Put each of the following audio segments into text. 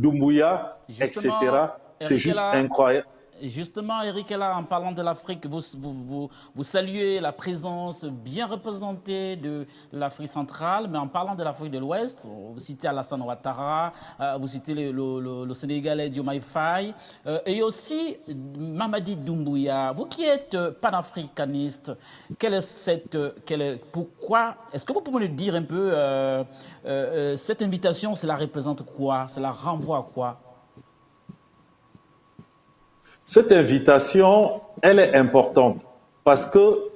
Doumbouya, Justement, etc. C'est Eric juste Ella, incroyable. Justement, Eric Ella, en parlant de l'Afrique, vous saluez la présence bien représentée de l'Afrique centrale, mais en parlant de l'Afrique de l'Ouest, vous citez Alassane Ouattara, vous citez le Sénégalais Diomaye Faye, et aussi Mamadi Doumbouya. Vous qui êtes panafricaniste, pourquoi, est-ce que vous pouvez nous dire un peu, cette invitation, cela représente quoi? Cela renvoie à quoi? Cette invitation, elle est importante parce que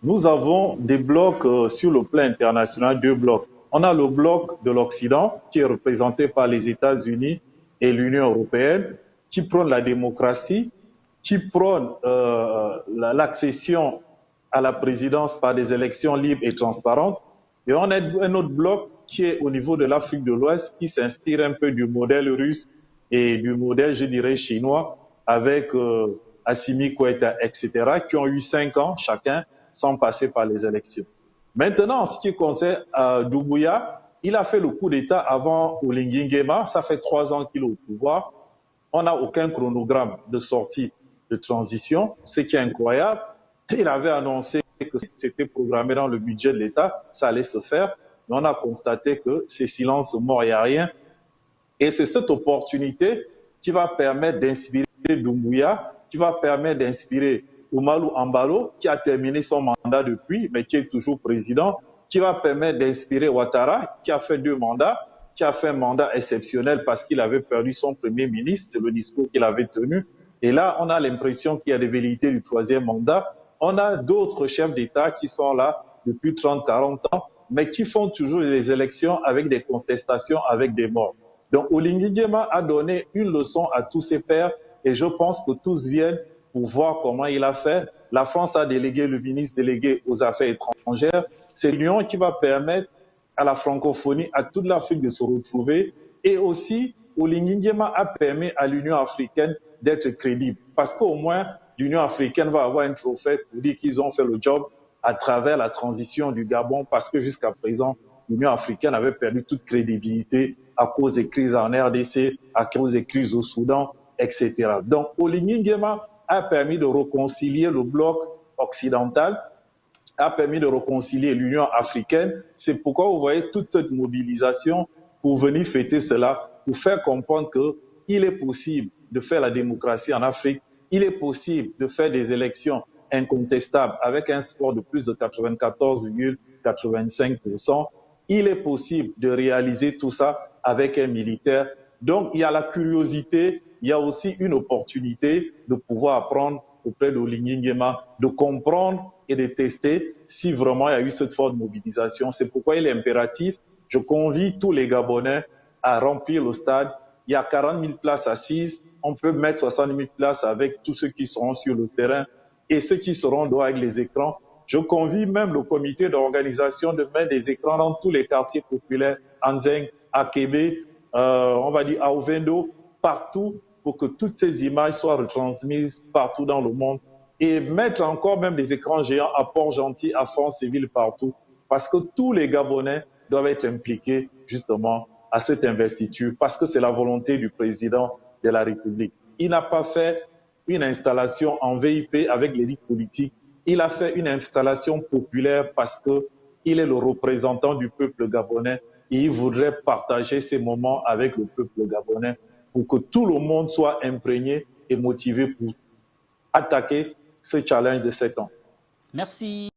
nous avons des blocs sur le plan international, deux blocs. On a le bloc de l'Occident qui est représenté par les États-Unis et l'Union européenne, qui prône la démocratie, qui prône l'accession à la présidence par des élections libres et transparentes. Et on a un autre bloc qui est au niveau de l'Afrique de l'Ouest, qui s'inspire un peu du modèle russe et du modèle, je dirais, chinois, avec Assimi Goïta, etc., qui ont eu 5 ans chacun sans passer par les élections. Maintenant, en ce qui concerne Doumbouya, il a fait le coup d'État avant Oligui Nguema, ça fait 3 ans qu'il est au pouvoir. On n'a aucun chronogramme de sortie de transition, ce qui est incroyable. Il avait annoncé que c'était programmé dans le budget de l'État, ça allait se faire, mais on a constaté que c'est silence mort, il n'y a rien. Et c'est cette opportunité qui va permettre d'inspirer Doumbouya, qui va permettre d'inspirer Oumarou Ambalo, qui a terminé son mandat depuis, mais qui est toujours président, qui va permettre d'inspirer Ouattara, qui a fait 2 mandats, qui a fait un mandat exceptionnel parce qu'il avait perdu son premier ministre, c'est le discours qu'il avait tenu. Et là, on a l'impression qu'il y a des velléités du 3e mandat. On a d'autres chefs d'État qui sont là depuis 30, 40 ans, mais qui font toujours les élections avec des contestations, avec des morts. Donc, Oligui Nguema a donné une leçon à tous ses pairs et je pense que tous viennent pour voir comment il a fait. La France a délégué le ministre délégué aux Affaires étrangères. C'est l'union qui va permettre à la francophonie, à toute l'Afrique de se retrouver. Et aussi, Oligui Nguema a permis à l'Union africaine d'être crédible. Parce qu'au moins, l'Union africaine va avoir un trophée pour dire qu'ils ont fait le job à travers la transition du Gabon, parce que jusqu'à présent, l'Union africaine avait perdu toute crédibilité à cause des crises en RDC, à cause des crises au Soudan, etc. Donc, Oligui Nguema a permis de réconcilier le bloc occidental, a permis de réconcilier l'Union africaine. C'est pourquoi vous voyez toute cette mobilisation pour venir fêter cela, pour faire comprendre qu'il est possible de faire la démocratie en Afrique, il est possible de faire des élections incontestables avec un score de plus de 94,85%. Il est possible de réaliser tout ça avec un militaire. Donc, il y a la curiosité, il y a aussi une opportunité de pouvoir apprendre auprès d'Oligui Nguema, de comprendre et de tester si vraiment il y a eu cette forte mobilisation. C'est pourquoi il est impératif. Je convie tous les Gabonais à remplir le stade. Il y a 40 000 places assises. On peut mettre 60 000 places avec tous ceux qui seront sur le terrain et ceux qui seront dehors avec les écrans. Je convie même le comité d'organisation de mettre des écrans dans tous les quartiers populaires, Anzeng, Akebe, on va dire à Ovendo, partout, pour que toutes ces images soient retransmises partout dans le monde et mettre encore même des écrans géants à Port-Gentil, à France-Séville, partout. Parce que tous les Gabonais doivent être impliqués justement à cette investiture, parce que c'est la volonté du président de la République. Il n'a pas fait une installation en VIP avec l'élite politique. Il a fait une installation populaire parce qu'il est le représentant du peuple gabonais et il voudrait partager ces moments avec le peuple gabonais pour que tout le monde soit imprégné et motivé pour attaquer ce challenge de 7 ans. Merci.